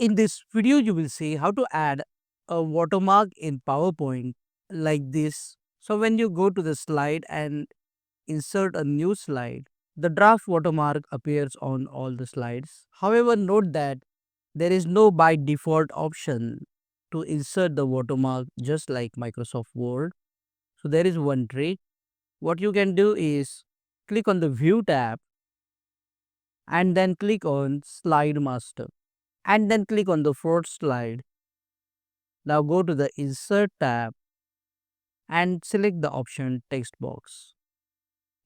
In this video, you will see how to add a watermark in PowerPoint like this. So when you go to the slide and insert a new slide, the draft watermark appears on all the slides. However, note that there is no by default option to insert the watermark just like Microsoft Word. So there is one trick. What you can do is click on the View tab and then click on Slide Master and then click on the fourth slide. Now go to the Insert tab and select the option Text Box.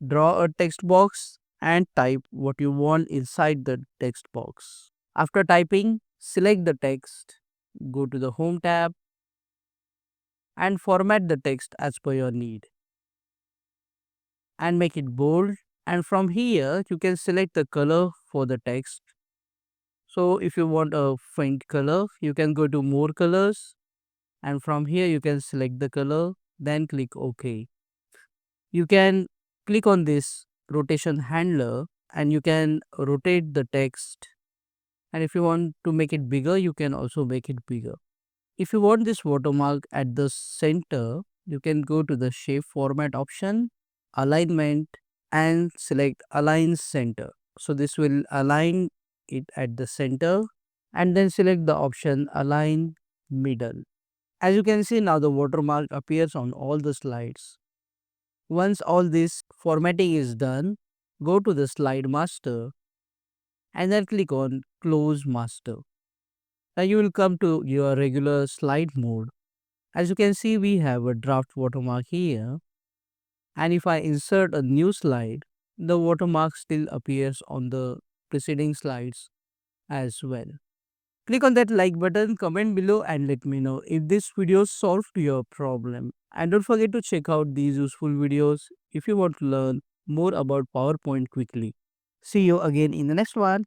Draw a text box and type what you want inside the text box. After typing, select the text, go to the Home tab and format the text as per your need and make it bold. And from here, you can select the color for the text. So if you want a faint color, you can go to More Colors and from here you can select the color, then click OK. You can click on this rotation handler and you can rotate the text, and if you want to make it bigger you can also make it bigger. If you want this watermark at the center, you can go to the shape format option, alignment, and select align center. So this will align it at the center, and then select the option align middle. As you can see, now the watermark appears on all the slides. Once all this formatting is done, go to the slide master and then click on close master. Now you will come to your regular slide mode. As you can see, we have a draft watermark here, and if I insert a new slide, the watermark still appears on the preceding slides as well. Click on that like button, comment below and let me know if this video solved your problem. And don't forget to check out these useful videos if you want to learn more about PowerPoint quickly. See you again in the next one.